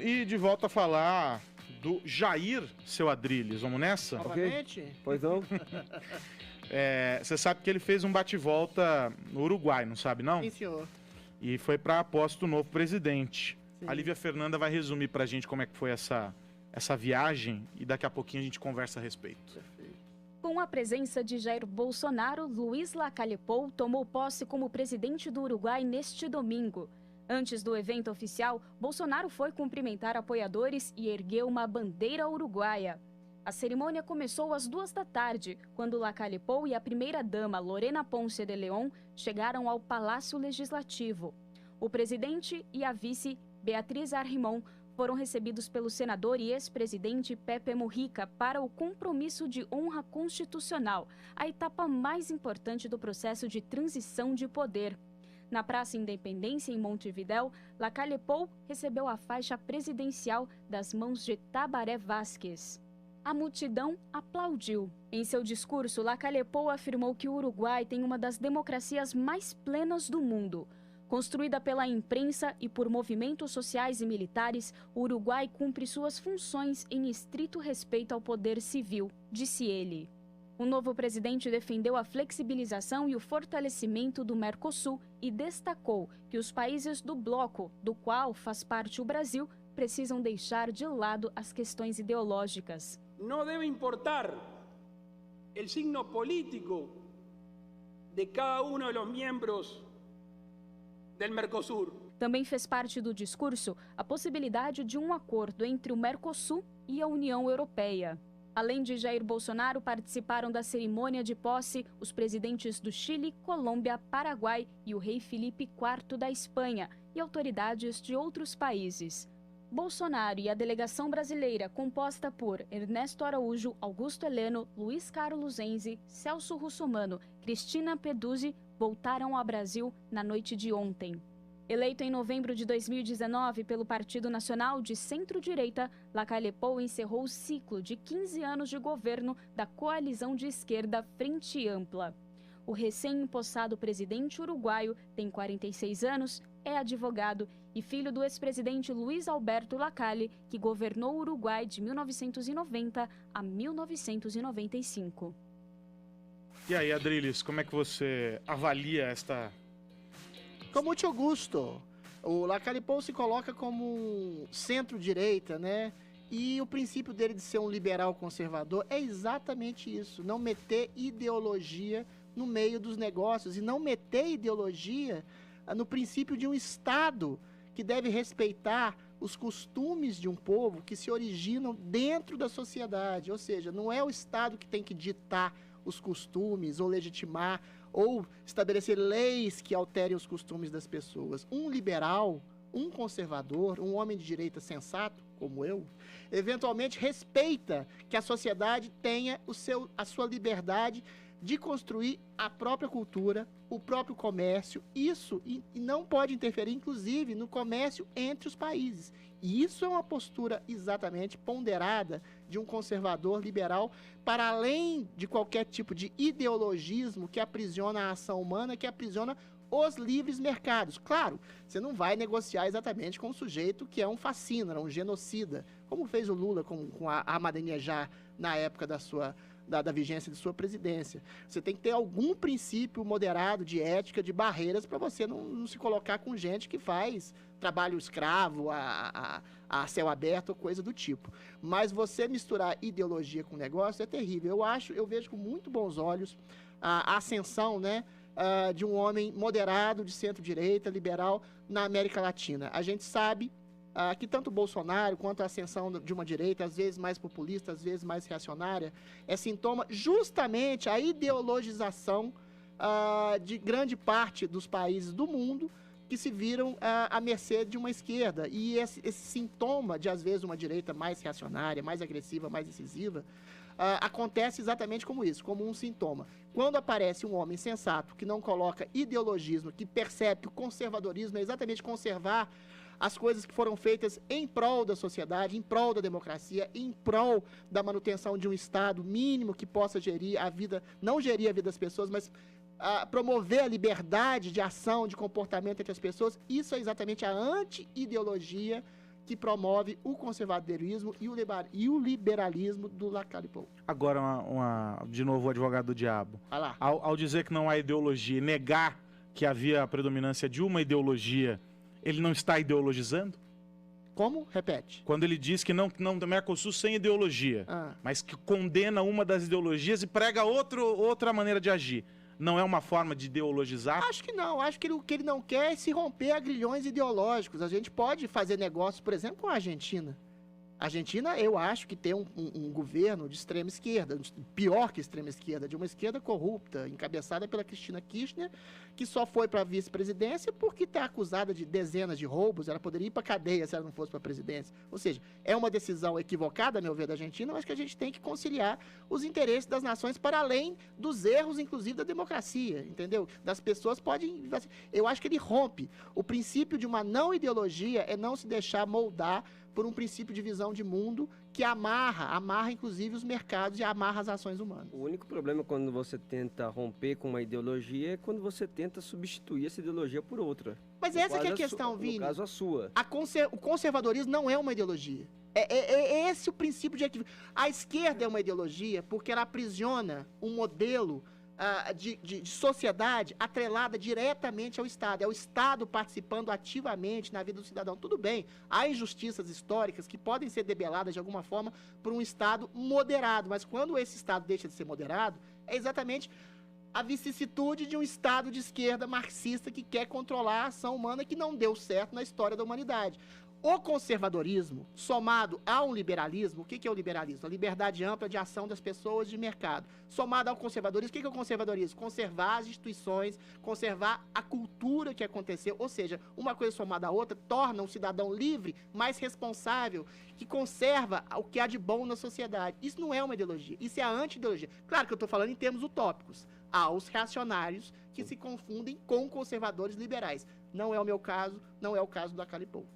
E de volta a falar do Jair, seu Adrilles. Vamos nessa? Novamente? Okay. Pois não? Você sabe que ele fez um bate-volta no Uruguai, não sabe não? Sim, senhor. E foi para a posse do novo presidente. Sim. A Lívia Fernanda vai resumir pra gente como é que foi essa viagem e daqui a pouquinho a gente conversa a respeito. Com a presença de Jair Bolsonaro, Luiz Lacalle Pou tomou posse como presidente do Uruguai neste domingo. Antes do evento oficial, Bolsonaro foi cumprimentar apoiadores e ergueu uma bandeira uruguaia. A cerimônia começou às 14h, quando Lacalle Pou e a primeira-dama Lorena Ponce de León chegaram ao Palácio Legislativo. O presidente e a vice, Beatriz Arrimon, foram recebidos pelo senador e ex-presidente Pepe Mujica para o compromisso de honra constitucional, a etapa mais importante do processo de transição de poder. Na Praça Independência, em Montevidéu, Lacalle Pou recebeu a faixa presidencial das mãos de Tabaré Vázquez. A multidão aplaudiu. Em seu discurso, Lacalle Pou afirmou que o Uruguai tem uma das democracias mais plenas do mundo. Construída pela imprensa e por movimentos sociais e militares, o Uruguai cumpre suas funções em estrito respeito ao poder civil, disse ele. O novo presidente defendeu a flexibilização e o fortalecimento do Mercosul e destacou que os países do bloco, do qual faz parte o Brasil, precisam deixar de lado as questões ideológicas. Não deve importar o signo político de cada um dos membros do Mercosul. Também fez parte do discurso a possibilidade de um acordo entre o Mercosul e a União Europeia. Além de Jair Bolsonaro, participaram da cerimônia de posse os presidentes do Chile, Colômbia, Paraguai e o rei Felipe IV da Espanha e autoridades de outros países. Bolsonaro e a delegação brasileira, composta por Ernesto Araújo, Augusto Heleno, Luiz Carlos Enzi, Celso Russomano, Cristina Peduzzi, voltaram ao Brasil na noite de ontem. Eleito em novembro de 2019 pelo Partido Nacional de Centro-Direita, Lacalle Pou encerrou o ciclo de 15 anos de governo da coalizão de esquerda Frente Ampla. O recém-empossado presidente uruguaio tem 46 anos, é advogado e filho do ex-presidente Luiz Alberto Lacalle, que governou o Uruguai de 1990 a 1995. E aí, Adrilles, como é que você avalia esta... Com muito gosto. O Lacalle Pou se coloca como um centro-direita, né? E o princípio dele de ser um liberal conservador é exatamente isso. Não meter ideologia no meio dos negócios e não meter ideologia no princípio de um Estado que deve respeitar os costumes de um povo que se originam dentro da sociedade. Ou seja, não é o Estado que tem que ditar os costumes ou legitimar ou estabelecer leis que alterem os costumes das pessoas. Um liberal, um conservador, um homem de direita sensato, como eu, eventualmente respeita que a sociedade tenha a sua liberdade de construir a própria cultura, o próprio comércio, isso, e não pode interferir, inclusive, no comércio entre os países. E isso é uma postura exatamente ponderada de um conservador liberal, para além de qualquer tipo de ideologismo que aprisiona a ação humana, que aprisiona os livres mercados. Claro, você não vai negociar exatamente com um sujeito que é um fascínora, um genocida, como fez o Lula com a Ahmadinejad na época da vigência de sua presidência. Você tem que ter algum princípio moderado de ética, de barreiras, para você não se colocar com gente que faz trabalho escravo, a céu aberto ou coisa do tipo. Mas você misturar ideologia com negócio é terrível. Eu vejo com muito bons olhos a ascensão, né, de um homem moderado, de centro-direita, liberal, na América Latina. A gente sabe que tanto o Bolsonaro quanto a ascensão de uma direita, às vezes mais populista, às vezes mais reacionária, é sintoma justamente a ideologização de grande parte dos países do mundo que se viram à mercê de uma esquerda. E esse sintoma de, às vezes, uma direita mais reacionária, mais agressiva, mais incisiva, acontece exatamente como isso, como um sintoma. Quando aparece um homem sensato que não coloca ideologismo, que percebe que o conservadorismo é exatamente conservar as coisas que foram feitas em prol da sociedade, em prol da democracia, em prol da manutenção de um Estado mínimo que possa gerir a vida, não gerir a vida das pessoas, mas promover a liberdade de ação, de comportamento entre as pessoas. Isso é exatamente a anti-ideologia que promove o conservadorismo e o liberalismo do Lacalle Pou. Agora, de novo, o advogado do diabo. Vai lá. Ao dizer que não há ideologia e negar que havia a predominância de uma ideologia, ele não está ideologizando? Como? Repete. Quando ele diz que não Mercosul sem ideologia, mas que condena uma das ideologias e prega outra maneira de agir, não é uma forma de ideologizar? Acho que não. Acho que o que ele não quer é se romper a grilhões ideológicos. A gente pode fazer negócio, por exemplo, com a Argentina. A Argentina, eu acho que tem um governo de extrema esquerda, pior que extrema esquerda, de uma esquerda corrupta, encabeçada pela Cristina Kirchner, que só foi para a vice-presidência porque está acusada de dezenas de roubos. Ela poderia ir para a cadeia se ela não fosse para a presidência. Ou seja, é uma decisão equivocada, a meu ver, da Argentina, mas que a gente tem que conciliar os interesses das nações para além dos erros, inclusive, da democracia, entendeu? Das pessoas podem... Eu acho que ele rompe. O princípio de uma não ideologia é não se deixar moldar por um princípio de visão de mundo que amarra inclusive os mercados e amarra as ações humanas. O único problema quando você tenta romper com uma ideologia é quando você tenta substituir essa ideologia por outra. Mas essa que é a questão, Vini. No caso, a sua. O conservadorismo não é uma ideologia. É esse o princípio de equilíbrio. A esquerda é uma ideologia porque ela aprisiona um modelo de sociedade atrelada diretamente ao Estado. É o Estado participando ativamente na vida do cidadão. Tudo bem, há injustiças históricas que podem ser debeladas de alguma forma por um Estado moderado, mas quando esse Estado deixa de ser moderado, é exatamente a vicissitude de um Estado de esquerda marxista que quer controlar a ação humana, que não deu certo na história da humanidade. O conservadorismo, somado a um liberalismo, o que é o liberalismo? A liberdade ampla de ação das pessoas de mercado. Somado ao conservadorismo, o que é o conservadorismo? Conservar as instituições, conservar a cultura que aconteceu. Ou seja, uma coisa somada à outra torna um cidadão livre, mais responsável, que conserva o que há de bom na sociedade. Isso não é uma ideologia, isso é a anti-ideologia. Claro que eu estou falando em termos utópicos. Há os reacionários que se confundem com conservadores liberais. Não é o meu caso, não é o caso do Lacalle Pou.